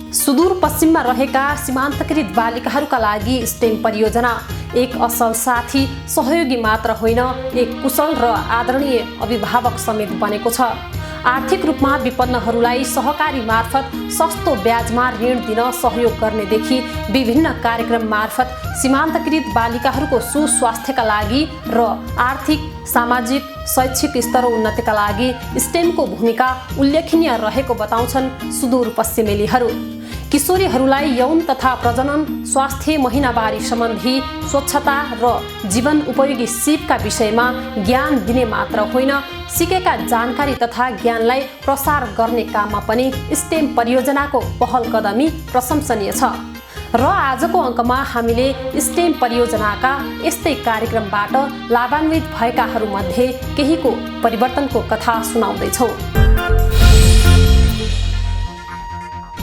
सुदूरपश्चिममा रहेका सीमान्तकृत बालिकाहरूका लागि स्टेम परियोजना एक असल साथी, सहयोगी मात्र होइन, एक कुशल र आदरणीय अभिभावक समेत बनेको छ। आर्थिक रूपमा विपन्नहरूलाई सहकारी मार्फत सस्तो ब्याजमा ऋण दिन सहयोग गर्नेदेखि विभिन्न कार्यक्रम मार्फत सीमान्तकृत बालिकाहरूको सुस्वास्थ्यका लागि र आर्थिक, सामाजिक, शैक्षिक स्तर उन्नतिका लागि स्टेमको भूमिका उल्लेखनीय रहेको बताउँछन् सुदूरपश्चिमेलीहरू। किशोरीहरूलाई यौन तथा प्रजनन स्वास्थ्य, महिनावारी सम्बन्धी स्वच्छता र जीवन उपयोगी सिपका विषयमा ज्ञान दिने मात्र होइन, सिकेका जानकारी तथा ज्ञानलाई प्रसार गर्ने काममा पनि स्टेम परियोजनाको पहल कदमी प्रशंसनीय छ। र आजको अङ्कमा हामीले स्टेम परियोजनाका यस्तै कार्यक्रमबाट लाभान्वित भएकाहरूमध्ये केहीको परिवर्तनको कथा सुनाउँदैछौँ।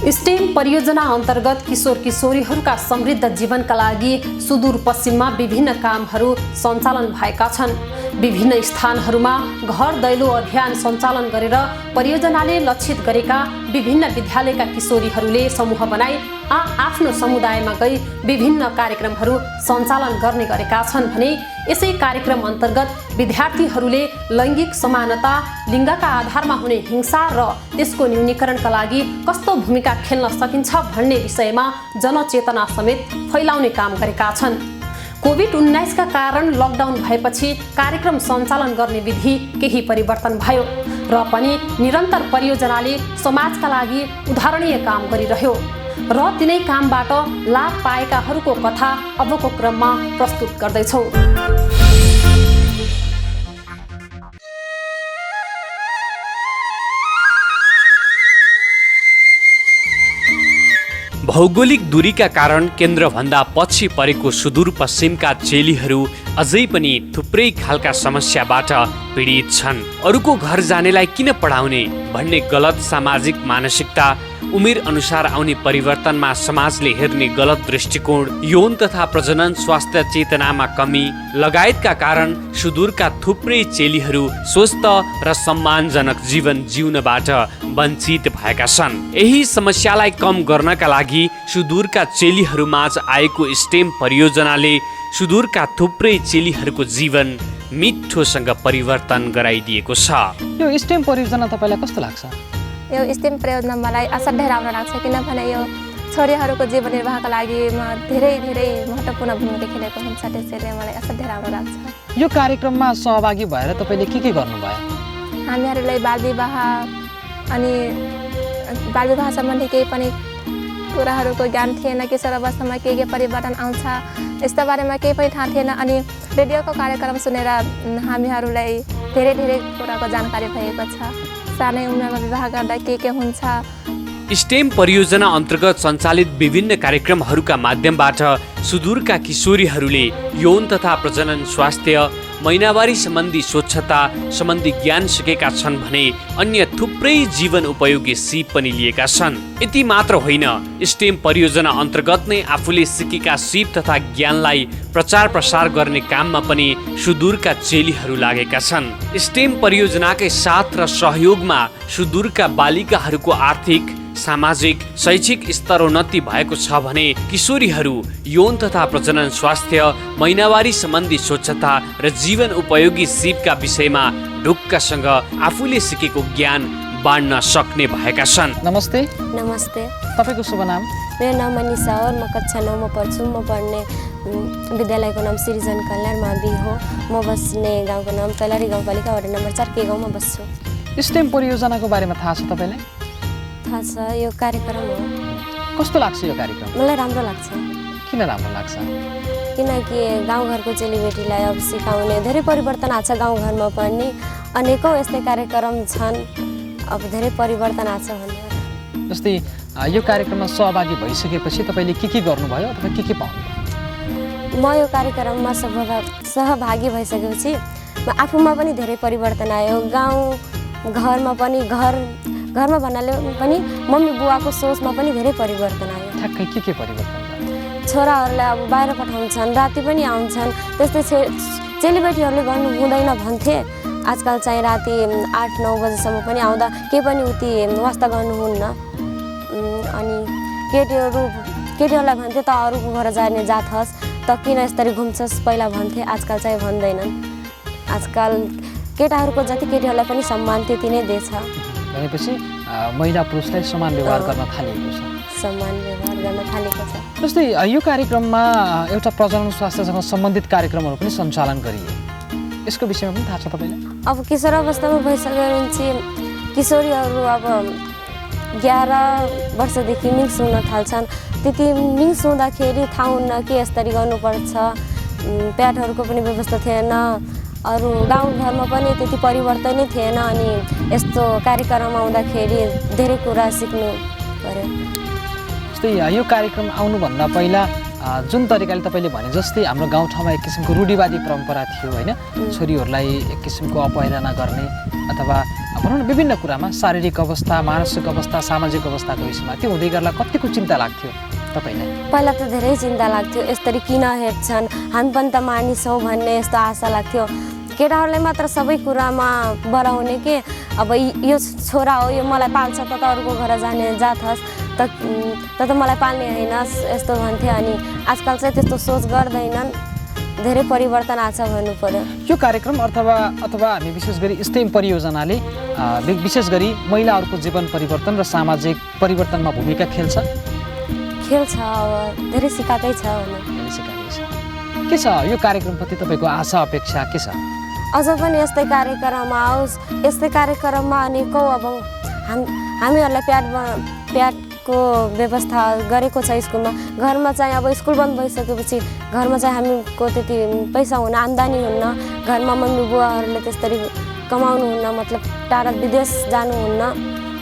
स्टेम परियोजना अन्तर्गत किशोर किशोरीहरूका समृद्ध जीवनका लागि सुदूरपश्चिममा विभिन्न कामहरू सञ्चालन भएका छन्। विभिन्न स्थानहरूमा घर दैलो अभियान सञ्चालन गरेर परियोजनाले लक्षित गरेका विभिन्न विद्यालयका किशोरीहरूले समूह बनाई आफ्नो समुदायमा गई विभिन्न कार्यक्रमहरू सञ्चालन गर्ने गरेका छन् भने यसै कार्यक्रम अन्तर्गत विद्यार्थीहरूले लैङ्गिक समानता, लिङ्गका आधारमा हुने हिंसा र त्यसको न्यूनीकरणका लागि कस्तो भूमिका खेल्न सकिन्छ भन्ने विषयमा जनचेतना समेत फैलाउने काम गरेका छन्। कोभिड-19 का कारण लकडाउन भएपछि कार्यक्रम सञ्चालन गर्ने विधि केही परिवर्तन भयो र पनि निरन्तर परियोजनाले समाजका लागि उदाहरणीय काम गरिरह्यो र तिनै कामबाट लाभ पाएकाहरूको कथा अबको क्रममा प्रस्तुत गर्दैछौँ। भौगोलिक दूरीका कारण केन्द्रभन्दा पछि परेको सुदूरपश्चिमका चेलीहरू अझै पनि थुप्रै खालका समस्याबाट पीडित छन्। अरूको घर जानेलाई किन पढाउने भन्ने गलत सामाजिक मानसिकता, उमेर अनुसार आउने परिवर्तनमा समाजले हेर्ने गलत दृष्टिकोण, यौन तथा प्रजनन स्वास्थ्य चेतनामा कमी लगायतका कारण सुदूरका थुप्रै चेलीहरू स्वस्थ र सम्मानजनक जीवन जिउनबाट वञ्चित भएका छन्। यही समस्यालाई कम गर्नका लागि सुदूरका चेलीहरूमाझ आएको स्टेम परियोजनाले सुदूरका थुप्रै चेलीहरूको जीवन मिठोसँग परिवर्तन गराइदिएको छ। यो स्टेम परियोजना तपाईँलाई कस्तो लाग्छ? यो स्टेम परियोजना मलाई असाध्यै राम्रो लाग्छ, किनभने यो छोरीहरूको जीवन निर्वाहका लागि धेरै धेरै महत्त्वपूर्ण भूमिका खेलेको हुन्छ। त्यसैले मलाई असाध्यै राम्रो लाग्छ। यो कार्यक्रममा सहभागी भएर तपाईँले के गर्नुभयो? हामीहरूलाई बालविवाह अनि बालविवाह सम्बन्धी केही पनि कुराहरूको ज्ञान थिएन। किशोर अवस्थामा के परिवर्तन आउँछ यस्ता बारेमा केही पनि थाहा थिएन। अनि रेडियोको कार्यक्रम सुनेर हामीहरूलाई धेरै धेरै कुराको जानकारी भएको छ। सानै उमेरमा विवाह गर्दा के हुन्छ। स्टेम परियोजना अन्तर्गत सञ्चालित विभिन्न कार्यक्रमहरूका माध्यमबाट सुदूरका किशोरीहरूले यौन तथा प्रजनन स्वास्थ्य, महिनावारी सम्बन्धी स्वच्छता सम्बन्धी ज्ञान सिकेका छन् भने अन्य थुप्रै जीवन उपयोगी सिप पनि लिएका छन्। यति मात्र होइन, स्टेम परियोजना अन्तर्गत नै आफूले सिकेका सिप तथा ज्ञानलाई प्रचार प्रसार गर्ने काममा पनि सुदूरका चेलीहरू लागेका छन्। स्टेम परियोजनाकै साथ र सहयोगमा सुदूरका बालिकाहरूको आर्थिक, सामाजिक, शैक्षिक स्तरोन्नति भएको छ भने किशोरीहरू यौन तथा प्रजनन स्वास्थ्य, महिनावारी सम्बन्धी स्वच्छता र जीवन उपयोगी सिपका विषयमा ढुक्कसँग आफूले सिकेको ज्ञान बाँड्न सक्ने भएका छन्। नमस्ते। नमस्ते। तपाईँको शुभ नाम? मेरो नाम मनिषा हो। म कक्षा 9 मा पढ्छु। म पढ्ने विद्यालयको नाम सृजन कल्याण मावि हो। म बस्ने गाउँको नाम तलारी गाउँपालिका वडा नम्बर 4 के गाउँमा बस्छु। स्टेम परियोजनाको बारेमा थाहा छ तपाईँलाई? थाहा छ। यो कार्यक्रम हो। कस्तो लाग्छ यो कार्यक्रम? मलाई राम्रो लाग्छ। किन राम्रो लाग्छ? किनकि गाउँघरको चेलीबेटीलाई अब सिकाउने धेरै परिवर्तन आएको छ। गाउँघरमा पनि अनेकौँ यस्तै कार्यक्रम छन्। अब धेरै परिवर्तन आएको छ भनेर। जस्तै यो कार्यक्रममा सहभागी भइसकेपछि तपाईँले के गर्नुभयो अथवा के पाउनुभयो? म यो कार्यक्रममा सहभागी भइसकेपछि आफूमा पनि धेरै परिवर्तन आयो। गाउँ घरमा पनि घरमा भन्नाले पनि मम्मी बुवाको सोचमा पनि धेरै परिवर्तन आयो। ठ्याक्कै के परिवर्तन? छोराहरूलाई अब बाहिर पठाउँछन्, राति पनि आउँछन्। त्यस्तै चेलीबेटीहरूले गर्नु हुँदैन भन्थे। आजकल चाहिँ राति 8-9 बजीसम्म पनि आउँदा केही पनि उति वास्ता गर्नुहुन्न। अनि केटीहरूलाई भन्थे त अरूको घर जाने जात हस् त किन यसरी घुम्छस् पहिला भन्थे, आजकल चाहिँ भन्दैनन्। आजकल केटाहरूको जति केटीहरूलाई पनि सम्मान त्यति नै दिएछ। भनेपछि महिला पुरुषलाई समान व्यवहार गर्न थालिएको छ। सम्मान व्यवहार गर्न थालेको छ। जस्तै यो कार्यक्रममा एउटा प्रजनन स्वास्थ्यसँग सम्बन्धित कार्यक्रमहरू पनि सञ्चालन गरिए, यसको विषयमा पनि थाहा छ तपाईँलाई? अब किशोर अवस्थामा भइसकेपछि किशोरीहरू अब 11 वर्षदेखि मिङ्स हुन थाल्छन्। त्यति मिङ्स हुँदाखेरि थाहा हुन्न कि यसरी गर्नुपर्छ, प्याडहरूको पनि व्यवस्था थिएन, अरू गाउँघरमा पनि त्यति परिवर्तनै थिएन। अनि यस्तो कार्यक्रम आउँदाखेरि धेरै कुरा सिक्नु पर्यो। जस्तै यो कार्यक्रम आउनुभन्दा पहिला जुन तरिकाले तपाईँले भने जस्तै हाम्रो गाउँठाउँमा एक किसिमको रूढिवादी परम्परा थियो होइन, छोरीहरूलाई एक किसिमको अपहेलना गर्ने अथवा भनौँ न विभिन्न कुरामा शारीरिक अवस्था, मानसिक अवस्था, सामाजिक अवस्थाको विषयमा त्यो हुँदै गर्दा कतिको चिन्ता लाग्थ्यो तपाईँलाई? पहिला त धेरै चिन्ता लाग्थ्यो, यसरी किन हेर्छन्, हामी पनि त मानिस हौँ भन्ने यस्तो आशा लाग्थ्यो। केटाहरूले मात्र सबै कुरामा बढाउने कि अब यो छोरा हो, यो मलाई पाल्छ त अरूको घर जाने जात हस् त मलाई पाल्ने होइन यस्तो भन्थे। अनि आजकल चाहिँ त्यस्तो सोच गर्दैनन्, धेरै परिवर्तन आछ भन्नु पर्यो। यो कार्यक्रम अथवा हामी विशेष गरी स्टेम परियोजनाले विशेष गरी महिलाहरूको जीवन परिवर्तन र सामाजिक परिवर्तनमा भूमिका खेल्छ। अब धेरै सिकाएकै छ भने के छ यो कार्यक्रमप्रति तपाईँको आशा अपेक्षा के छ? अझ पनि यस्तै कार्यक्रम आओस्, यस्तै कार्यक्रममा अनेकौँ अब हामीहरूलाई प्याडको व्यवस्था गरेको छ स्कुलमा। घरमा चाहिँ अब स्कुल बन्द भइसकेपछि घरमा चाहिँ हामीको त्यति पैसा हुन, आम्दानी हुन्न, घरमा मम्मी बुवाहरूले त्यसरी कमाउनुहुन्न, मतलब टाढा विदेश जानुहुन्न,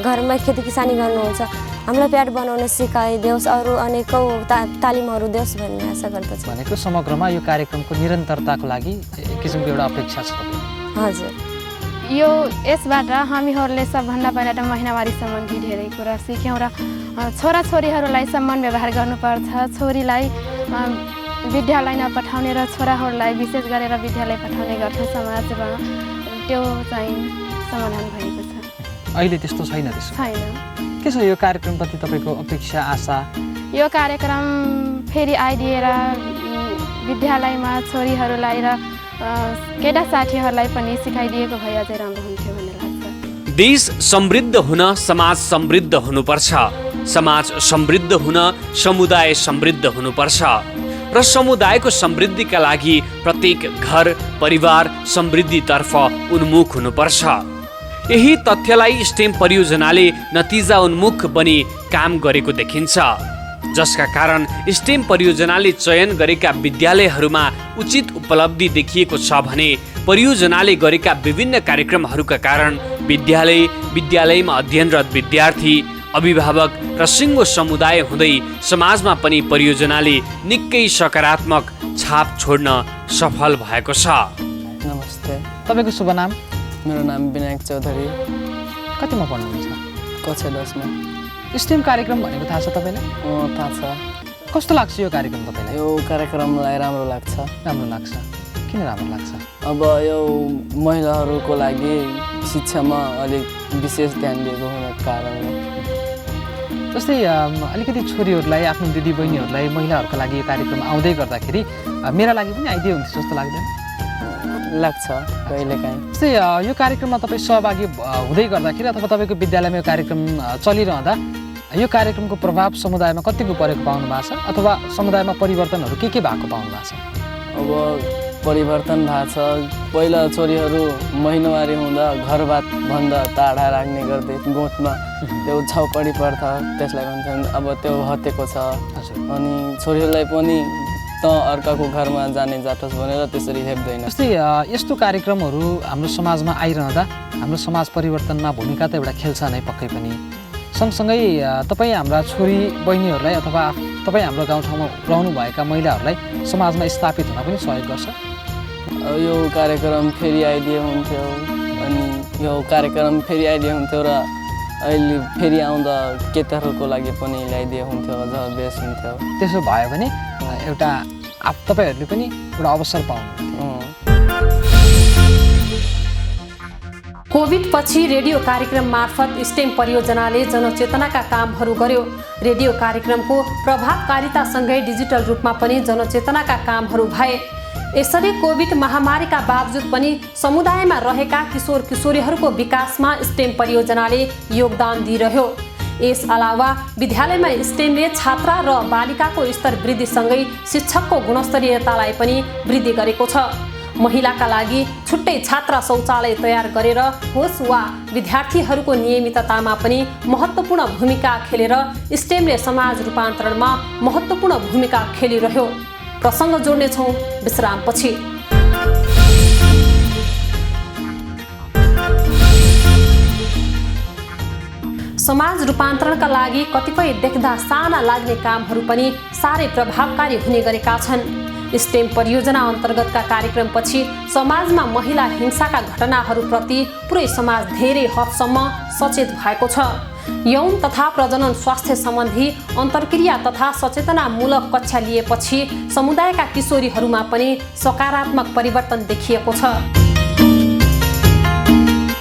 घरमै खेती किसानी गर्नुहुन्छ। हामीलाई प्याड बनाउन सिकाइदियोस्, अरू अनेकौँ तालिमहरू दियोस् भन्ने आशा गर्दछु। भनेको समग्रमा यो कार्यक्रमको निरन्तरताको लागि एक किसिमको एउटा अपेक्षा छ तपाईँ? हजुर। यसबाट हामीहरूले सबभन्दा पहिला त महिनावारी सम्बन्धी धेरै कुरा सिक्यौँ र छोराछोरीहरूलाई सम्मान व्यवहार गर्नुपर्छ। छोरीलाई विद्यालय नपठाउने र छोराहरूलाई विशेष गरेर विद्यालय पठाउने गर्छ समाजमा, त्यो चाहिँ समाधान भएको छ। अहिले त्यस्तो छैन? छैन। के छ यो कार्यक्रमप्रति तपाईँको अपेक्षा आशा? यो कार्यक्रम फेरि आइदिएर विद्यालयमा छोरीहरूलाई र केटा साथीहरूलाई पनि सिकाइदिएको भए अझै राम्रो हुन्थ्यो भन्ने लाग्छ। देश समृद्ध हुन समाज समृद्ध हुनुपर्छ, समाज समृद्ध हुन समुदाय समृद्ध हुनुपर्छ र समुदायको समृद्धिका लागि प्रत्येक घर परिवार समृद्धितर्फ उन्मुख हुनुपर्छ। यही तथ्यलाई स्टेम परियोजनाले नतिजा उन्मुख बनी काम गरेको देखिन्छ, जसका कारण स्टेम परियोजनाले चयन गरेका विद्यालयहरूमा उचित उपलब्धि देखिएको छ भने परियोजनाले गरेका विभिन्न कार्यक्रमहरूका कारण विद्यालयमा अध्ययनरत विद्यार्थी, अभिभावक र सिङ्गो समुदाय हुँदै समाजमा पनि परियोजनाले निकै सकारात्मक छाप छोड्न सफल भएको छ। नमस्ते। तपाईँको शुभ नाम? मेरो नाम विनायक चौधरी। कतिमा पढ्नुहुन्छ? कक्षा 10 मा। स्टेम कार्यक्रम भनेको थाहा छ तपाईँलाई? थाहा छ। कस्तो लाग्छ यो कार्यक्रम तपाईँलाई? यो कार्यक्रमलाई राम्रो लाग्छ। राम्रो लाग्छ। किन राम्रो लाग्छ? अब यो महिलाहरूको लागि शिक्षामा अलिक विशेष ध्यान दिएको हुनाको कारणले। जस्तै अलिकति छोरीहरूलाई, आफ्नो दिदीबहिनीहरूलाई, महिलाहरूको लागि यो कार्यक्रम आउँदै गर्दाखेरि मेरा लागि पनि आइदियो हुन्थ्यो जस्तो लाग्दैन? लाग्छ कहिलेकाहीँ। जस्तै यो कार्यक्रममा तपाईँ सहभागी हुँदै गर्दाखेरि अथवा तपाईँको विद्यालयमा यो कार्यक्रम चलिरहँदा यो कार्यक्रमको प्रभाव समुदायमा कतिको परेको पाउनु भएको छ अथवा समुदायमा परिवर्तनहरू के भएको पाउनु भएको छ? अब परिवर्तन भएको छ। पहिला छोरीहरू महिनावारी हुँदा घरबाटभन्दा टाढा राख्ने गर्थे, गोठमा त्यो छाउपडी पर्छ त्यसलाई भन्छन्, अब त्यो हटेको छ। अनि छोरीहरूलाई पनि त अर्काको घरमा जाने जाटोस् भनेर त्यसरी हेप्दैन। जस्तै यस्तो कार्यक्रमहरू हाम्रो समाजमा आइरहँदा हाम्रो समाज परिवर्तनमा भूमिका त एउटा खेल्छ नै पक्कै पनि। सँगसँगै तपाईँ हाम्रा छोरी बहिनीहरूलाई अथवा तपाईँ हाम्रो गाउँठाउँमा रहनुभएका महिलाहरूलाई समाजमा स्थापित हुन पनि सहयोग गर्छ? यो कार्यक्रम फेरि आइदिए हुन्थ्यो, अनि यो कार्यक्रम फेरि आइदिए हुन्थ्यो र अहिले फेरि आउँदा केटाहरूको लागि पनि ल्याइदिए हुन्थ्यो, अझ बेस हुन्थ्यो। त्यसो भयो भने एउटा तपाईँहरूले पनि एउटा अवसर पाउनुहुन्थ्यो। कोभिडपछि रेडियो कार्यक्रम मार्फत स्टेम परियोजनाले जनचेतनाका कामहरू गर्यो। रेडियो कार्यक्रमको प्रभावकारितासँगै डिजिटल रूपमा पनि जनचेतनाका कामहरू भए। यसरी कोभिड महामारीका बावजुद पनि समुदायमा रहेका किशोर किशोरीहरूको विकासमा स्टेम परियोजनाले योगदान दिइरह्यो। यस अलावा विद्यालयमा स्टेमले छात्रा र बालिकाको स्तर वृद्धिसँगै शिक्षकको गुणस्तरीयतालाई पनि वृद्धि गरेको छ। महिलाका लागि छुट्टै छात्रा शौचालय तयार गरेर होस् वा विद्यार्थीहरूको नियमिततामा पनि महत्त्वपूर्ण भूमिका खेलेर स्टेमले समाज रूपान्तरणमा महत्त्वपूर्ण भूमिका खेलिरह्यो। प्रसङ्ग जोड्नेछौँ विश्रामपछि। समाज रूपान्तरणका लागि कतिपय देख्दा साना लाग्ने कामहरू पनि साह्रै प्रभावकारी हुने गरेका छन्। स्टेम परियोजना अन्तर्गतका कार्यक्रमपछि समाजमा महिला हिंसाका घटनाहरूप्रति पुरै समाज धेरै हदसम्म सचेत भएको छ। यौन तथा प्रजनन स्वास्थ्य सम्बन्धी अन्तर्क्रिया तथा सचेतनामूलक कक्षा लिएपछि समुदायका किशोरीहरूमा पनि सकारात्मक परिवर्तन देखिएको छ।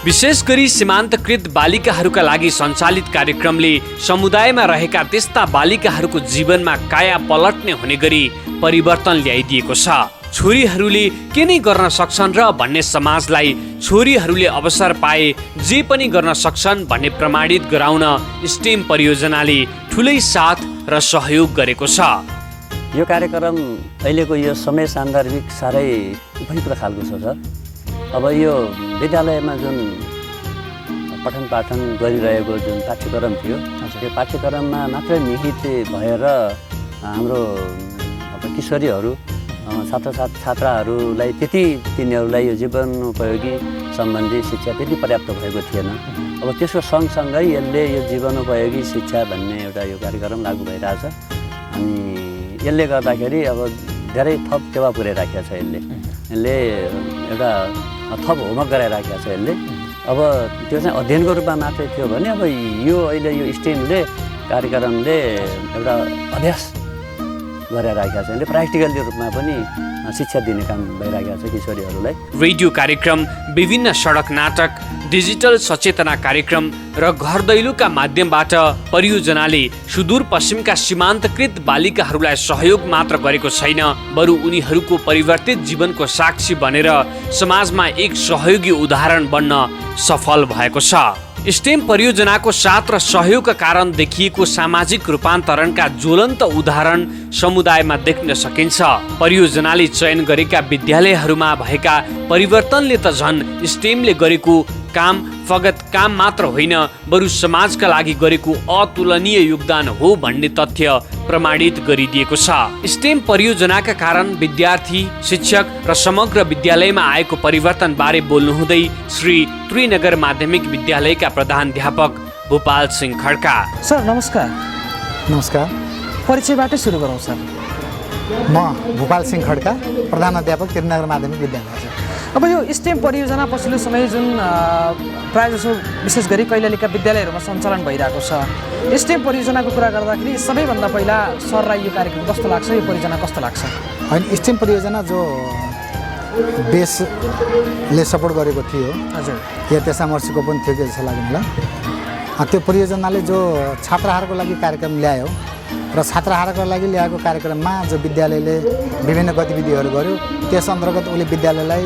विशेष गरी सीमान्तकृत बालिकाहरूका लागि सञ्चालित कार्यक्रमले समुदायमा रहेका त्यस्ता बालिकाहरूको जीवनमा काया पलट्ने हुने गरी परिवर्तन ल्याइदिएको छ। छोरीहरूले के नै गर्न सक्छन् र भन्ने समाजलाई छोरीहरूले अवसर पाए जे पनि गर्न सक्छन् भन्ने प्रमाणित गराउन स्टेम परियोजनाले ठुलै साथ र सहयोग गरेको छ। यो कार्यक्रम अहिलेको यो समय सान्दर्भिक साह्रै उपयुक्त खालको छ सर। अब यो विद्यालयमा जुन पठन पाठन गरिरहेको जुन पाठ्यक्रम थियो त्यो पाठ्यक्रममा मात्रै निहित भएर हाम्रो किशोरीहरू छात्राहरूलाई त्यति तिनीहरूलाई यो जीवनोपयोगी सम्बन्धी शिक्षा त्यति पर्याप्त भएको थिएन। अब त्यसको सँगसँगै यसले यो जीवनोपयोगी शिक्षा भन्ने एउटा यो कार्यक्रम लागू भइरहेछ। अनि यसले गर्दाखेरि अब धेरै थप टेवा पुर्याइराखेको छ। यसले एउटा थप होमवर्क गराइराखेको छ। यसले अब त्यो चाहिँ अध्ययनको रूपमा मात्रै थियो भने अब यो अहिले यो स्टेमले कार्यक्रमले एउटा अभ्यास गराइराखेको छ। यसले प्र्याक्टिकल रूपमा पनि शिक्षा दिने काम भइरहेको छ किशोरीहरूलाई। रेडियो कार्यक्रम, विभिन्न सडक नाटक, डिजिटल सचेतना कार्यक्रम र घर दैलोका माध्यमबाट परियोजनाले सुदूरपश्चिमका सीमान्तकृत बालिकाहरूलाई सहयोग मात्र गरेको छैन, बरु उनीहरूको परिवर्तित जीवनको साक्षी बनेर समाजमा एक सहयोगी उदाहरण बन्न सफल भएको छ। स्टेम परियोजनाको साथ र सहयोगका कारण देखिएको सामाजिक रूपान्तरणका ज्वलन्त उदाहरण समुदायमा देख्न सकिन्छ। परियोजनाले चयन गरेका विद्यालयहरूमा भएका परिवर्तनले त झन् स्टेमले गरेको काम फगत काम मात्र होइन, बरु समाजका लागि गरेको अतुलनीय योगदान हो भन्ने तथ्य प्रमाणित गरिदिएको छ। स्टेम परियोजनाका कारण विद्यार्थी, शिक्षक र समग्र विद्यालयमा आएको परिवर्तन बारे बोल्नुहुँदै श्री त्रिनगर माध्यमिक विद्यालयका प्रधानाध्यापक भूपाल सिंह खड्का। सर नमस्कार। नमस्कार। परिचयबाटै सुरु गरौँ सर। म भूपाल सिंह खड्का, प्रधानाध्यापक त्रिनगर माध्यमिक विद्यालय। अब यो स्टेम परियोजना पछिल्लो समय जुन प्रायःजसो विशेष गरी कैलालीका विद्यालयहरूमा सञ्चालन भइरहेको छ, स्टेम परियोजनाको कुरा गर्दाखेरि सबैभन्दा पहिला सरलाई यो कार्यक्रम कस्तो लाग्छ, यो परियोजना कस्तो लाग्छ? होइन, स्टेम परियोजना जो बेसले सपोर्ट गरेको थियो, हजुर, या त्यसमा मर्सीको पनि थियो कि जस्तो लाग्यो मलाई। त्यो परियोजनाले जो छात्राहरूको लागि कार्यक्रम ल्यायो र छात्राहरूको लागि ल्याएको कार्यक्रममा जो विद्यालयले विभिन्न गतिविधिहरू गर्यो, त्यस अन्तर्गत उसले विद्यालयलाई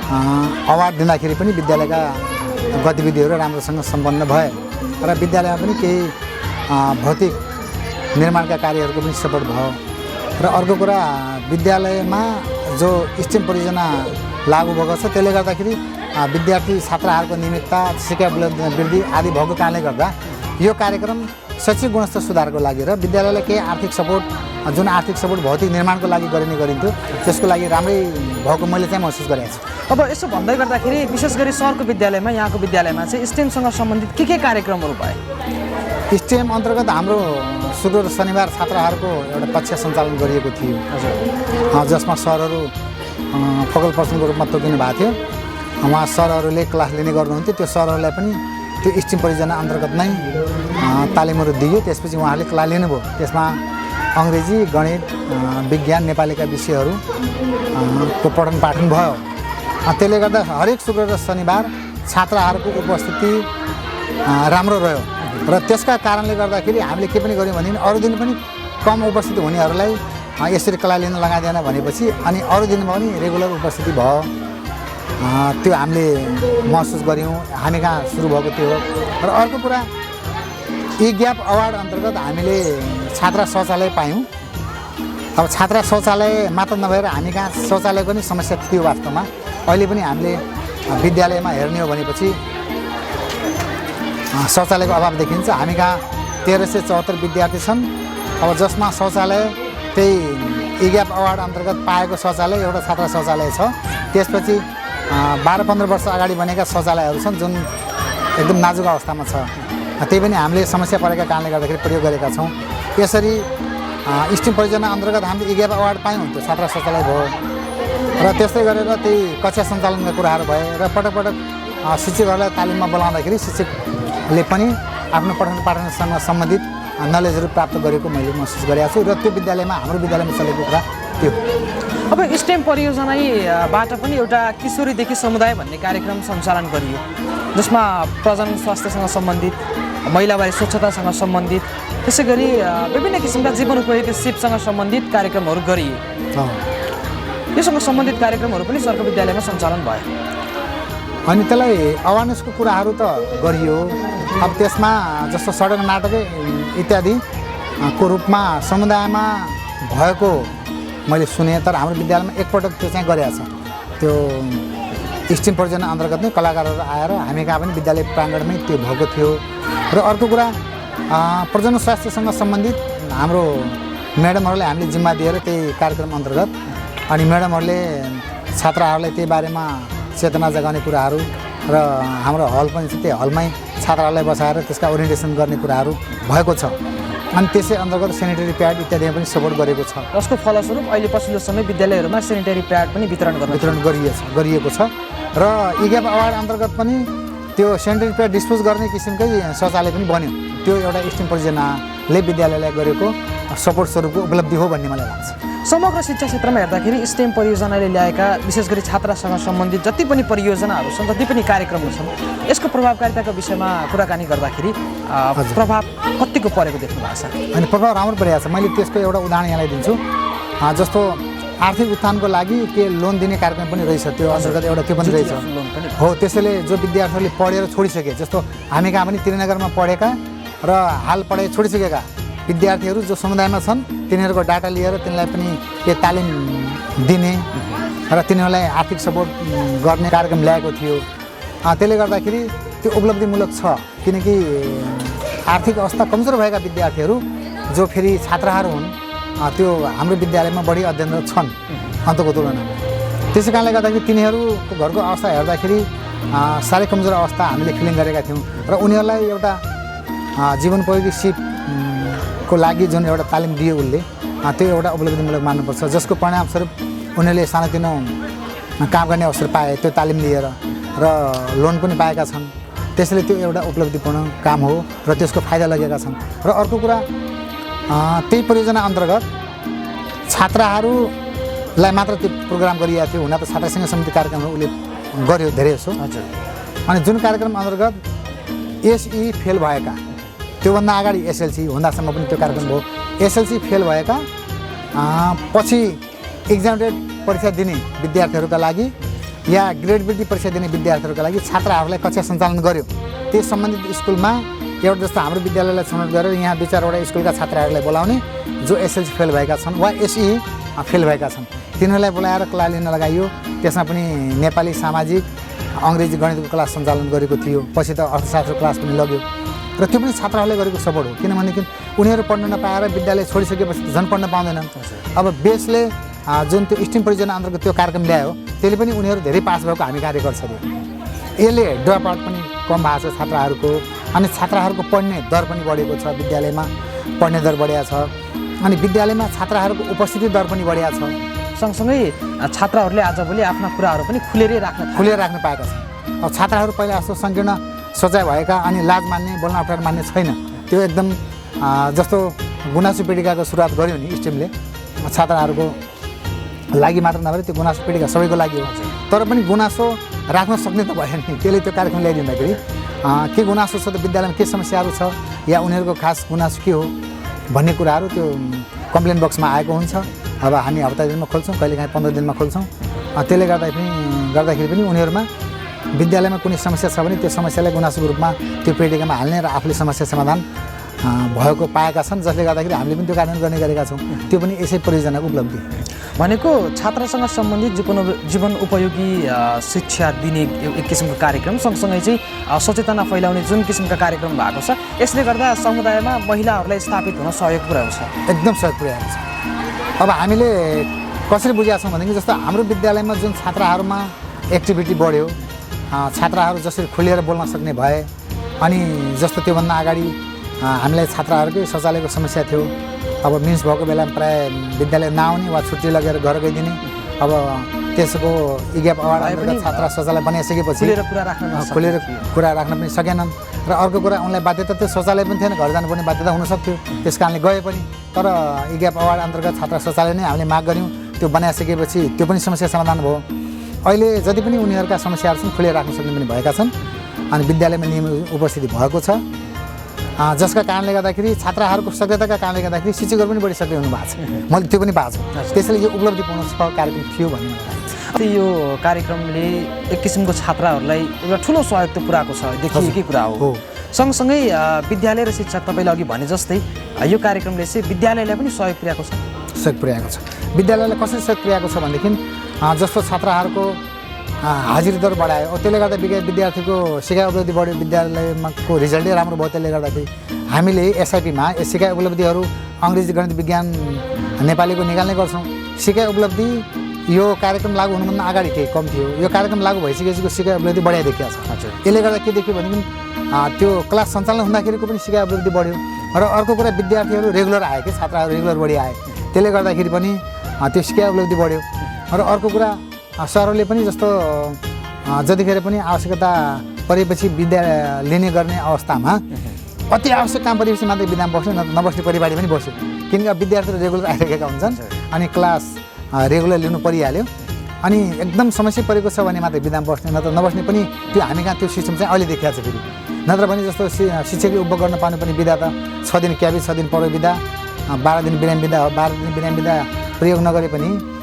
अवार्ड दिँदाखेरि पनि विद्यालयका गतिविधिहरू राम्रोसँग सम्पन्न भए र विद्यालयमा पनि केही भौतिक निर्माणका कार्यहरूको पनि सपोर्ट भयो। र अर्को कुरा, विद्यालयमा जो स्टेम परियोजना लागू भएको छ त्यसले गर्दाखेरि विद्यार्थी छात्राहरूको निमित्त शिक्षा वृद्धि आदि भएको कारणले गर्दा यो कार्यक्रम शैक्षिक गुणस्तर सुधारको लागि र विद्यालयलाई केही आर्थिक सपोर्ट, जुन आर्थिक सपोर्ट भौतिक निर्माणको लागि गरिन्थ्यो त्यसको लागि राम्रै भएको मैले चाहिँ महसुस गरेको छु। अब यसो भन्दै गर्दाखेरि विशेष गरी सरको विद्यालयमा, यहाँको विद्यालयमा चाहिँ स्टेमसँग सम्बन्धित के कार्यक्रमहरू भए? स्टेम अन्तर्गत हाम्रो शुक्र र शनिबार छात्राहरूको एउटा कक्षा सञ्चालन गरिएको थियो, जसमा सरहरू फोकल पर्सनको रूपमा तोकिनु भएको थियो। उहाँ सरहरूले क्लास लिने गर्नुहुन्थ्यो। त्यो सरहरूलाई पनि त्यो स्टेम परियोजना अन्तर्गत नै तालिमहरू दियो। त्यसपछि उहाँहरूले क्लास लिनुभयो। त्यसमा अङ्ग्रेजी, गणित, विज्ञान, नेपालीका विषयहरूको पठन पाठन भयो। त्यसले गर्दा हरेक शुक्र र शनिबार छात्राहरूको उपस्थिति राम्रो रह्यो र त्यसका कारणले गर्दाखेरि हामीले के पनि गऱ्यौँ भने अरू दिन पनि कम उपस्थिति हुनेहरूलाई यसरी कला लिन लगाइदिएन भनेपछि अनि अरू दिनमा पनि रेगुलर उपस्थिति भयो। त्यो हामीले महसुस गऱ्यौँ, हामी कहाँ सुरु भएको त्यो हो। र अर्को कुरा ई ग्याप अवार्ड अन्तर्गत हामीले छात्रा शौचालय पायौँ। अब छात्रा शौचालय मात्र नभएर हामी कहाँ शौचालयको पनि समस्या थियो वास्तवमा। अहिले पनि हामीले विद्यालयमा हेर्ने हो भनेपछि शौचालयको अभाव देखिन्छ। हामी कहाँ 1374 विद्यार्थी छन्। अब जसमा शौचालय त्यही ई ग्याप अवार्ड अन्तर्गत पाएको शौचालय एउटा छात्रा शौचालय छ। त्यसपछि 12-15 वर्ष अगाडि बनेका शौचालयहरू छन् जुन एकदम नाजुक अवस्थामा छ। त्यही पनि हामीले समस्या परेका कारणले गर्दाखेरि प्रयोग गरेका छौँ। यसरी स्टिम परियोजना अन्तर्गत हामीले ई ग्याप अवार्ड पायौँ, त्यो छात्रा शौचालय भयो। र त्यस्तै गरेर त्यही कक्षा सञ्चालनका कुराहरू भए र पटक पटक शिक्षकहरूलाई तालिममा बोलाउँदाखेरि शिक्षकले पनि आफ्नो पठन पाठनसँग सम्बन्धित नलेजहरू प्राप्त गरेको मैले महसुस गरेको छु। र त्यो विद्यालयमा हाम्रो विद्यालयमा चलेको कुरा त्यो। अब स्टेम परियोजनाबाट पनि एउटा किशोरीदेखि समुदाय भन्ने कार्यक्रम सञ्चालन गरियो, जसमा प्रजनन स्वास्थ्यसँग सम्बन्धित, महिलावारी स्वच्छतासँग सम्बन्धित, त्यसै गरी विभिन्न किसिमका जीवन उपयोगी सिपसँग सम्बन्धित कार्यक्रमहरू गरिए। योसँग सम्बन्धित कार्यक्रमहरू पनि सरकार विद्यालयमा सञ्चालन भयो। अनि त्यसलाई अवेरनेसको कुराहरू त गरियो। अब त्यसमा जस्तो सडक नाटकै इत्यादिको रूपमा समुदायमा भएको मैले सुने, तर हाम्रो विद्यालयमा एकपटक त्यो चाहिँ गरेको छ। त्यो स्टिम परियोजना अन्तर्गत नै कलाकारहरू आएर हामी कहाँ पनि विद्यालय प्राङ्गणमै त्यो भएको थियो। र अर्को कुरा प्रजनन स्वास्थ्यसँग सम्बन्धित हाम्रो म्याडमहरूलाई हामीले जिम्मा दिएर त्यही कार्यक्रम अन्तर्गत अनि म्याडमहरूले छात्राहरूलाई त्यही बारेमा चेतना जगाउने कुराहरू र हाम्रो हल पनि छ, त्यही हलमै छात्राहरूलाई बसाएर त्यसका ओरिएन्टेसन गर्ने कुराहरू भएको छ। अनि त्यसै अन्तर्गत सेनिटरी प्याड इत्यादिमा पनि सपोर्ट गरेको छ। जसको फलस्वरूप अहिले पछिल्लो समय विद्यालयहरूमा सेनिटरी प्याड पनि वितरण गरिएको छ। र ई ग्याप अवार्ड अन्तर्गत पनि त्यो सेनिटरी प्याड डिस्पोज गर्ने किसिमकै शौचालय पनि बन्यो। त्यो एउटा स्टिम परियोजनाले विद्यालयलाई गरेको सपोर्ट स्वरूपको उपलब्धि हो भन्ने मलाई लाग्छ। समग्र शिक्षा क्षेत्रमा हेर्दाखेरि स्टेम परियोजनाले ल्याएका विशेष गरी छात्रासँग सम्बन्धित जति पनि परियोजनाहरू छन्, जति पनि कार्यक्रमहरू छन्, यसको प्रभावकारिताको विषयमा कुराकानी गर्दाखेरि प्रभाव कतिको परेको देख्नु भएको छ? अनि प्रभाव राम्रो परेको छ। मैले त्यसको एउटा उदाहरण यहाँलाई दिन्छु। जस्तो आर्थिक उत्थानको लागि के लोन दिने कार्यक्रम पनि रहेछ, त्यो अन्तर्गत एउटा त्यो पनि रहेछ हो। त्यसैले जो विद्यार्थीहरूले पढेर छोडिसके, जस्तो हामी कहाँ पनि त्रिनगरमा पढेका र हाल पढाइ छोडिसकेका विद्यार्थीहरू जो समुदायमा छन्, तिनीहरूको डाटा लिएर तिनीलाई पनि के तालिम दिने र तिनीहरूलाई आर्थिक सपोर्ट गर्ने कार्यक्रम ल्याएको थियो। त्यसले गर्दाखेरि त्यो उपलब्धिमूलक छ, किनकि आर्थिक अवस्था कमजोर भएका विद्यार्थीहरू जो फेरि छात्राहरू हुन्, त्यो हाम्रो विद्यालयमा बढी अध्ययनरत छन् अन्तको तुलनामा। त्यसै कारणले गर्दाखेरि तिनीहरूको घरको अवस्था हेर्दाखेरि साह्रै कमजोर अवस्था हामीले फिलिङ गरेका थियौँ। र उनीहरूलाई एउटा जीवनोपयोगी सिपको लागि जुन एउटा तालिम दियो उसले, त्यो एउटा उपलब्धिमूलक मान्नुपर्छ, जसको परिणामस्वरूप उनीहरूले सानोतिनो काम गर्ने अवसर पाए त्यो तालिम लिएर र लोन पनि पाएका छन्। त्यसैले त्यो एउटा उपलब्धिपूर्ण काम हो र त्यसको फाइदा लगेका छन्। र अर्को कुरा त्यही परियोजना अन्तर्गत छात्राहरूलाई मात्र त्यो प्रोग्राम गरिएको थियो। हुन त छात्रासँग सम्बन्धित कार्यक्रमहरू उसले गर्यो धेरै जसो। हजुर। अनि जुन कार्यक्रम अन्तर्गत एसई फेल भएका, त्योभन्दा अगाडि एसएलसी हुँदासम्म पनि त्यो कार्यक्रम भयो। एसएलसी फेल भएका पछि एक्जामिनेटेड परीक्षा दिने विद्यार्थीहरूका लागि या ग्रेड वृद्धि परीक्षा दिने विद्यार्थीहरूका लागि छात्राहरूलाई कक्षा सञ्चालन गर्यो। त्यस सम्बन्धित स्कुलमा एउटा जस्तो हाम्रो विद्यालयलाई छनौट गरेर यहाँ 2-4वटा स्कुलका छात्राहरूलाई बोलाउने जो एसएलसी फेल भएका छन् वा एसई फेल भएका छन्, तिनीहरूलाई बोलाएर क्लास लिन लगाइयो। त्यसमा पनि नेपाली, सामाजिक, अङ्ग्रेजी, गणितको क्लास सञ्चालन गरेको थियो। पछि त अर्थशास्त्र क्लास पनि लग्यो र त्यो पनि छात्राहरूले गरेको सपोर्ट हो। किनभनेदेखि उनीहरू पढ्न नपाएर विद्यालय छोडिसकेपछि झन् पढ्न पाउँदैनन्। अब बेसले जुन त्यो स्टिम परियोजना अन्तर्गत त्यो कार्यक्रम ल्यायो, त्यसले पनि उनीहरू धेरै पास भएको हामी कार्यकर छ। यसले ड्रप आउट पनि कम भएको छ छात्राहरूको। अनि छात्राहरूको पढ्ने दर पनि बढेको छ, विद्यालयमा पढ्ने दर बढेको छ। अनि विद्यालयमा छात्राहरूको उपस्थिति दर पनि बढेको छ। सँगसँगै छात्राहरूले आजभोलि आफ्ना कुराहरू पनि खुलेर राख्न पाएका छन्। अब छात्राहरू पहिला जस्तो सङ्कीर्ण सोचाइ भएका अनि लाज मान्ने, बोल्न अप्ठ्यारो मान्ने छैन। त्यो एकदम जस्तो गुनासो पीडिकाको सुरुवात गर्यो नि स्टिमले, छात्राहरूको लागि मात्र नभएर त्यो गुनासो पीडिका सबैको लागि हो। तर पनि गुनासो राख्न सक्ने त भयो नि। त्यसले त्यो कार्यक्रम ल्याइदिँदाखेरि के गुनासो छ त, विद्यालयमा के समस्याहरू छ या उनीहरूको खास गुनासो के हो भन्ने कुराहरू त्यो कम्प्लेन बक्समा आएको हुन्छ। अब हामी हप्ता दिनमा खोल्छौँ, कहिलेकाहीँ 15 दिनमा खोल्छौँ। त्यसले गर्दाखेरि पनि उनीहरूमा विद्यालयमा कुनै समस्या छ भने त्यो समस्यालाई गुनासोको रूपमा त्यो पेटिकामा हाल्ने र आफूले समस्या समाधान भएको पाएका छन्, जसले गर्दाखेरि हामीले पनि त्यो कार्यान्वयन गर्ने गरेका छौँ। त्यो पनि यसै परियोजनाको उपलब्धि भनेको छात्रसँग सम्बन्धित जीवन उपयोगी शिक्षा दिने एक किसिमको कार्यक्रम सँगसँगै चाहिँ सचेतना फैलाउने जुन किसिमका कार्यक्रम भएको छ, यसले गर्दा समुदायमा महिलाहरूलाई स्थापित हुन सहयोग पुर्याएको छ। एकदम सहयोग पुर्याएको छ। अब हामीले कसरी बुझेका छौँ भनेदेखि जस्तो हाम्रो विद्यालयमा जुन छात्राहरूमा एक्टिभिटी बढ्यो, छात्राहरू जसरी खुलेर बोल्न सक्ने भए, अनि जस्तो त्योभन्दा अगाडि हामीलाई छात्राहरूकै शौचालयको समस्या थियो। अब मिस भएको बेलामा प्राय विद्यालय नआउने वा छुट्टी लगेर घर गइदिने। अब त्यसको इग्याप अवार्ड अन्तर्गत छात्रा शौचालय बनाइसकेपछि खुलेर कुरा राख्न पनि सकेनन्। र अर्को कुरा उनलाई बाध्यता त्यो शौचालय पनि थिएन, घर जानुपर्ने बाध्यता हुनसक्थ्यो, त्यस कारणले गए पनि। तर इग्याप अवार्ड अन्तर्गत छात्रा शौचालय नै हामीले माग गऱ्यौँ, त्यो बनाइसकेपछि त्यो पनि समस्या समाधान भयो। अहिले जति पनि उनीहरूका समस्याहरू छन् खुलेर राख्न सक्ने पनि भएका छन्, अनि विद्यालयमा नियमित उपस्थिति भएको छ, जसका कारणले गर्दाखेरि छात्राहरूको सक्रियताका कारणले गर्दाखेरि शिक्षकहरू पनि बढी सक्रिय हुनुभएको छ। मैले त्यो पनि पाएको छु। त्यसैले यो उपलब्धिपूर्ण कार्यक्रम थियो भन्ने मलाई लाग्छ। यो कार्यक्रमले एक किसिमको छात्राहरूलाई एउटा ठुलो सहयोग त पुऱ्याएको छ, देखिएकै कुरा हो। सँगसँगै विद्यालय र शिक्षक तपाईँले अघि भने जस्तै यो कार्यक्रमले चाहिँ विद्यालयलाई पनि सहयोग पुर्याएको छ। सहयोग पुर्याएको छ। विद्यालयलाई कसरी सहयोग पुर्याएको छ भनेदेखि जस्तो छात्राहरूको हाजिरी दर बढायो, त्यसले गर्दा विद्यार्थीको सिकाइ उपलब्धि बढ्यो, विद्यालयमाको रिजल्टै राम्रो भयो। त्यसले गर्दाखेरि हामीले एसआइपीमा सिकाइ उपलब्धिहरू अङ्ग्रेजी, गणित, विज्ञान, नेपालीको निकाल्ने गर्छौँ। सिकाइ उपलब्धि यो कार्यक्रम लागू हुनुभन्दा अगाडि केही कम थियो, यो कार्यक्रम लागू भइसकेपछि सिकाइ उपलब्धि बढाइदेखिएको छ। यसले गर्दा के देखियो भनेदेखि त्यो क्लास सञ्चालन हुँदाखेरिको पनि सिकाइ उपलब्धि बढ्यो। र अर्को कुरा विद्यार्थीहरू रेगुलर आए, कि छात्राहरू रेगुलर बढी आए, त्यसले गर्दाखेरि पनि त्यो सिकाइ उपलब्धि बढ्यो। र अर्को कुरा सरहरूले पनि जस्तो जतिखेर पनि आवश्यकता परेपछि विद्या लिने गर्ने अवस्थामा अति आवश्यक काम परेपछि मात्रै विद्यामा बस्यो, नबस्ने परिपाटी पनि बस्यो। किनकि विद्यार्थीहरू रेगुलर आइरहेका हुन्छन्, अनि क्लास रेगुलर लिनु परिहाल्यो, अनि एकदम समस्या परेको छ भने मात्रै विद्यामा बस्ने, नत्र नबस्ने पनि त्यो हामी कहाँ त्यो सिस्टम चाहिँ अहिले देखिएको छ। फेरि नत्र भने जस्तो शिक्षकले उपभोग गर्न पाउनु पनि विधा त 6 दिन क्याबिज, 6 दिन पढो विधा, 12 दिन बिरामी विधा हो। 12 दिन बिरामी विधा प्रयोग नगरे पनि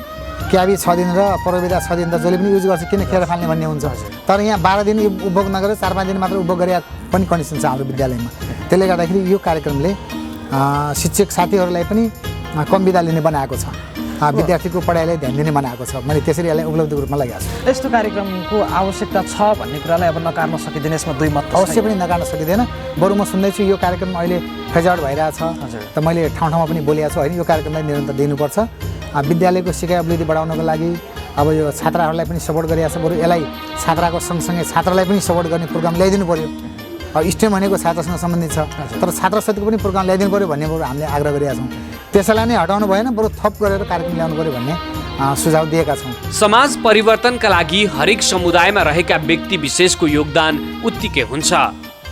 क्याबी 6 दिन र प्रविधा 6 दिन त जसले पनि युज गर्छ, किन खेर फाल्ने भन्ने हुन्छ। तर यहाँ 12 दिन उपभोग नगरेर 4-5 दिन मात्र उपभोग गरे पनि कन्डिसन छ हाम्रो विद्यालयमा। त्यसले गर्दाखेरि यो कार्यक्रमले शिक्षक साथीहरूलाई पनि कम बिदा लिने बनाएको छ, विद्यार्थीको पढाइलाई ध्यान दिने बनाएको छ। मैले त्यसरी यसलाई उपलब्धिको रूपमा लगाएको छु। यस्तो कार्यक्रमको आवश्यकता छ भन्ने कुरालाई अब नकार्न सकिँदैन, यसमा दुई मत अवश्य पनि नकार्न सकिँदैन। बरु म सुन्दैछु यो कार्यक्रम अहिले फेज आउट भइरहेछ, त मैले ठाउँ ठाउँमा पनि बोलेको छु होइन, यो कार्यक्रमलाई निरन्तर दिनुपर्छ। विद्यालयको सिकाइ उपलब्धि बढाउनको लागि अब यो छात्राहरूलाई पनि सपोर्ट गरिरहेको छ, बरु यसलाई छात्राको सँगसँगै छात्रालाई पनि सपोर्ट गर्ने प्रोग्राम ल्याइदिनु पऱ्यो। स्टेम भनेको छात्रसँग सम्बन्धित छ, तर छात्र सहितको पनि प्रोग्राम ल्याइदिनु पऱ्यो भन्ने बरु हामीले आग्रह गरिरहेका छौँ। त्यसैलाई नै हटाउनु भएन, बरु थप गरेर कार्यक्रम ल्याउनु पऱ्यो भन्ने सुझाव दिएका छौँ। समाज परिवर्तनका लागि हरेक समुदायमा रहेका व्यक्ति विशेषको योगदान उत्तिकै हुन्छ।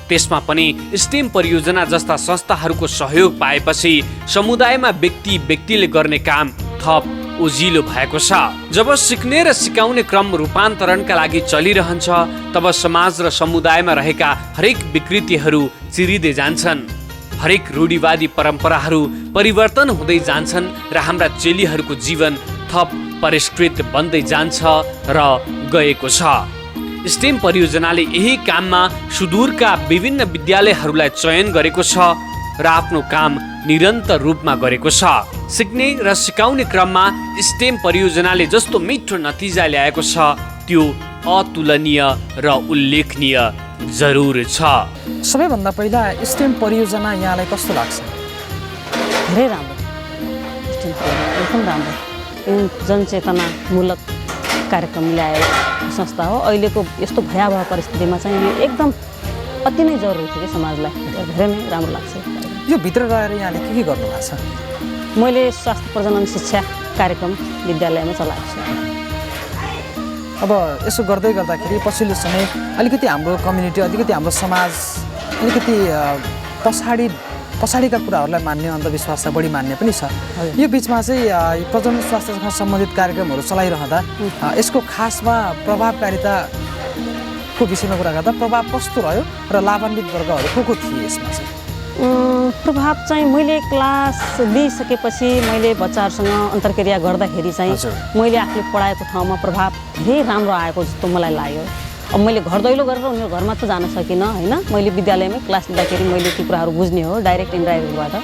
त्यसमा पनि स्टेम परियोजना जस्ता संस्थाहरूको सहयोग पाएपछि समुदायमा व्यक्तिले गर्ने काम थप उजिलो भएको छ। जब सिक्ने र सिकाउने क्रम रूपान्तरणका लागि चलिरहन्छ, तब समाज र समुदायमा रहेका हरेक विकृतिहरू चिरिँदै जान्छन्, हरेक रूढिवादी परम्पराहरू परिवर्तन हुँदै जान्छन् र हाम्रा चेलीहरूको जीवन थप परिष्कृत बन्दै जान्छ र गएको छ। स्टेम परियोजनाले यही काममा सुदूरका विभिन्न विद्यालयहरूलाई चयन गरेको छ र आफ्नो काम निरन्तर रूपमा गरेको छ। सिक्ने र सिकाउने क्रममा स्टेम परियोजनाले जस्तो मिठो नतिजा ल्याएको छ, त्यो अतुलनीय र उल्लेखनीय जरुर छ। सबैभन्दा पहिला स्टेम परियोजना यहाँलाई कस्तो लाग्छ? धेरै राम्रो, स्टेम परियोजना एकदम राम्रो। यो जनचेतनामूलक कार्यक्रम ल्याएको संस्था हो। अहिलेको यस्तो भयावह परिस्थितिमा चाहिँ यो एकदम अति नै जरुरी थियो कि समाजलाई, धेरै नै राम्रो लाग्छ। यो भित्र रहेर यहाँले के गर्नुभएको छ? मैले स्वास्थ्य प्रजनन शिक्षा कार्यक्रम विद्यालयमा चलाएको छु। अब यसो गर्दै गर्दाखेरि पछिल्लो समय अलिकति हाम्रो कम्युनिटी, अलिकति हाम्रो समाज अलिकति पछाडिका कुराहरूलाई मान्ने, अन्धविश्वासलाई बढी मान्ने पनि छ। यो बिचमा चाहिँ प्रजनन स्वास्थ्यसँग सम्बन्धित कार्यक्रमहरू चलाइरहँदा यसको खासमा प्रभावकारिता को विषयमा कुरा गर्दा प्रभाव कस्तो रह्यो र लाभान्वित वर्गहरू को थिए यसमा चाहिँ? प्रभाव चाहिँ मैले क्लास लिइसकेपछि मैले बच्चाहरूसँग अन्तर्क्रिया गर्दाखेरि चाहिँ मैले आफूले पढाएको ठाउँमा प्रभाव धेरै राम्रो आएको जस्तो मलाई लाग्यो। अब मैले घर दैलो गरेर उनीहरू घरमा त जान सकिनँ होइन, मैले विद्यालयमै क्लास लिँदाखेरि मैले ती कुराहरू बुझ्ने हो डाइरेक्ट इन्डाइरेक्टबाट,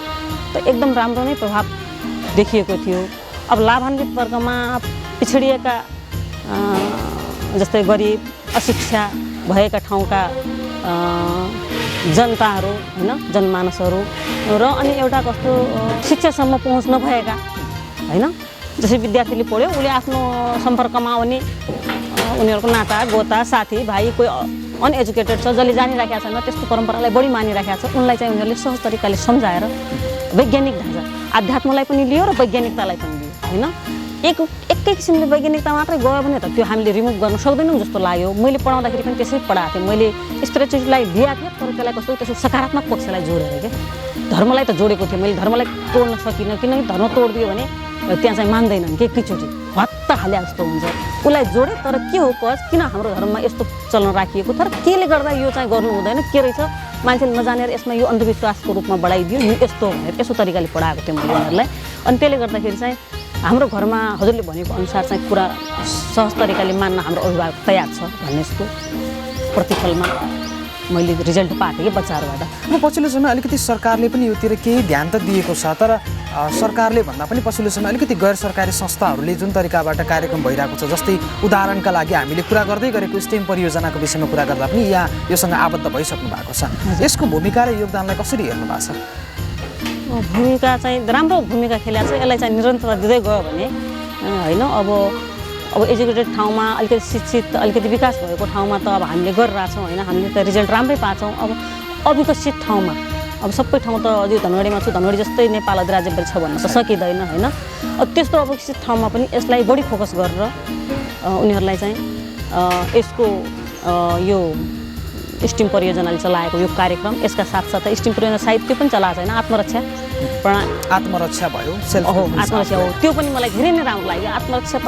त एकदम राम्रो नै प्रभाव देखिएको थियो। अब लाभान्वित वर्गमा पिछडिएका जस्तै गरिब अशिक्षा भएका ठाउँका जनताहरू होइन, जनमानसहरू र अनि एउटा कस्तो शिक्षासम्म पहुँच नभएका होइन, जसै विद्यार्थीले पढ्यो उसले आफ्नो सम्पर्कमा आउने उनीहरूको नाता गोता साथी भाइ कोही अनएजुकेटेड छ जसले जानिराखेको छैन, त्यस्तो परम्परालाई बढी मानिराखेको छ, उनलाई चाहिँ उनीहरूले सहज तरिकाले सम्झाएर वैज्ञानिक ढाँचा आध्यात्मलाई पनि लियो र वैज्ञानिकतालाई पनि लियो होइन। एकै किसिमले वैज्ञानिकता मात्रै गयो भने त त्यो हामीले रिमुभ गर्न सक्दैनौँ जस्तो लाग्यो। मैले पढाउँदाखेरि पनि त्यसै पढाएको थिएँ, मैले स्पिरिचुअलिटीलाई लिएको थिएँ तर त्यसलाई कस्तो त्यसो सकारात्मक पक्षलाई जोडेर क्या, धर्मलाई त जोडेको थिएँ मैले, धर्मलाई तोड्न सकिनँ किनकि धर्म तोडिदियो भने त्यहाँ चाहिँ मान्दैनन् के एकैचोटि हत्ता हाले जस्तो हुन्छ, उसलाई जोडे तर के हो कज किन हाम्रो धर्ममा यस्तो चलन राखिएको तर केले गर्दा यो चाहिँ गर्नु हुँदैन के रहेछ मान्छेले नजानेर यसमा यो अन्धविश्वासको रूपमा बढाइदियो यस्तो भनेर यस्तो तरिकाले पढाएको थिएँ मैले उनीहरूलाई। अनि त्यसले गर्दाखेरि चाहिँ हाम्रो घरमा हजुरले भनेको अनुसार चाहिँ कुरा सहज तरिकाले मान्न हाम्रो अभिभावक तयार छ भन्ने जस्तो प्रतिफलमा मैले रिजल्ट पाएको थिएँ कि बच्चाहरूबाट। अब पछिल्लो समय अलिकति सरकारले पनि योतिर केही ध्यान त दिएको छ तर सरकारले भन्दा पनि पछिल्लो समय अलिकति गैर सरकारी संस्थाहरूले जुन तरिकाबाट कार्यक्रम भइरहेको छ, जस्तै उदाहरणका लागि हामीले कुरा गर्दै गरेको स्टेम परियोजनाको विषयमा कुरा गर्दा पनि यहाँ योसँग आबद्ध भइसक्नु भएको छ, यसको भूमिका र योगदानलाई कसरी हेर्नु भएको छ? भूमिका चाहिँ राम्रो भूमिका खेलेको छ, यसलाई चाहिँ निरन्तरता दिँदै गयो भने होइन अब एजुकेटेड ठाउँमा अलिकति शिक्षित अलिकति विकास भएको ठाउँमा त अब हामीले गरिरहेछौँ होइन, हामीले त रिजल्ट राम्रै पाछौँ। अब अविकसित ठाउँमा अब सबै ठाउँ त अझै धनगढीमा छु, धनगढी जस्तै नेपाल अधिराज्यभरि छ भन्न त सकिँदैन होइन। अब त्यस्तो अविकसित ठाउँमा पनि यसलाई बढी फोकस गरेर उनीहरूलाई चाहिँ यसको यो स्टिम परियोजनाले चलाएको यो कार्यक्रम यसका साथसाथै स्टिम परियोजना साहित्य पनि चलाएको छैन, आत्मरक्षा भयो आत्मरक्षा हो, त्यो पनि मलाई धेरै नै राम्रो लाग्यो। आत्मरक्षा त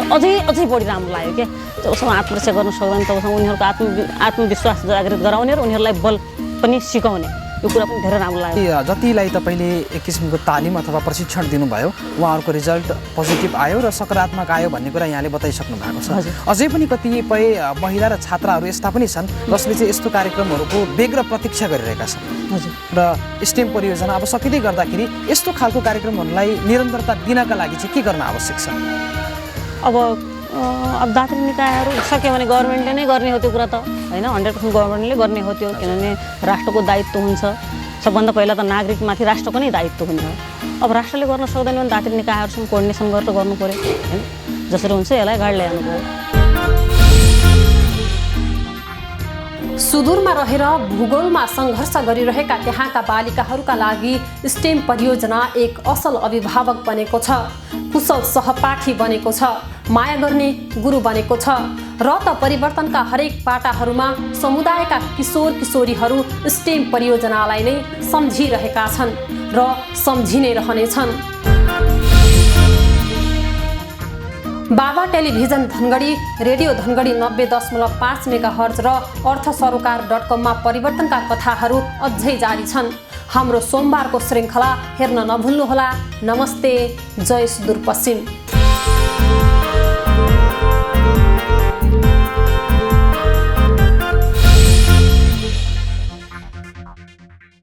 अझै बढी राम्रो लाग्यो क्या, जबसम्म आत्मरक्षा गर्न सक्दैन तबसम्म उनीहरूको आत्मविश्वास जागृत गराउने र उनीहरूलाई बल पनि सिकाउने यो कुरा पनि धेरै राम्रो लाग्यो। जतिलाई तपाईँले एक किसिमको तालिम अथवा प्रशिक्षण दिनुभयो उहाँहरूको रिजल्ट पोजिटिभ आयो र सकारात्मक आयो भन्ने कुरा यहाँले बताइसक्नु भएको छ। अझै पनि कतिपय महिला र छात्राहरू यस्ता पनि छन् जसले चाहिँ यस्तो कार्यक्रमहरूको बेग्र प्रतीक्षा गरिरहेका छन् र स्टेम परियोजना अब सकिँदै गर्दाखेरि यस्तो खालको कार्यक्रमहरूलाई निरन्तरता दिनका लागि चाहिँ के गर्न आवश्यक छ? अब दात्री निकायहरू सक्यो भने गभर्मेन्टले नै गर्ने हो त्यो कुरा त होइन, 100% गभर्मेन्टले गर्ने हो त्यो, किनभने राष्ट्रको दायित्व हुन्छ। सबभन्दा पहिला त नागरिकमाथि राष्ट्रको नै दायित्व हुन्छ। अब राष्ट्रले गर्न सक्दैन भने दात्री निकायहरूसँग कोअर्डिनेसन गरेर गर्नु पऱ्यो होइन, जसरी हुन्छ यसलाई गाडी ल्याउनु पऱ्यो। सुदूरमा रहेर भूगोलमा सङ्घर्ष गरिरहेका त्यहाँका बालिकाहरूका लागि स्टेम परियोजना एक असल अभिभावक बनेको छ, कुशल सहपाठी बनेको छ, माया गर्ने गुरु बनेको छ र त परिवर्तनका हरेक पाटाहरूमा समुदायका किशोर किशोरीहरू स्टेम परियोजनालाई नै सम्झिरहेका छन् र सम्झि नै रहनेछन्। बाबा television Dhangadhi, radio Dhangadhi 90.5 megahertz र अर्थसरोकार.com परिवर्तनका कथाहरू अझै जारी छन्। हाम्रो सोमबारको श्रृङ्खला हेर्न नभुल्नुहोला। नमस्ते, जय सुदूरपश्चिम।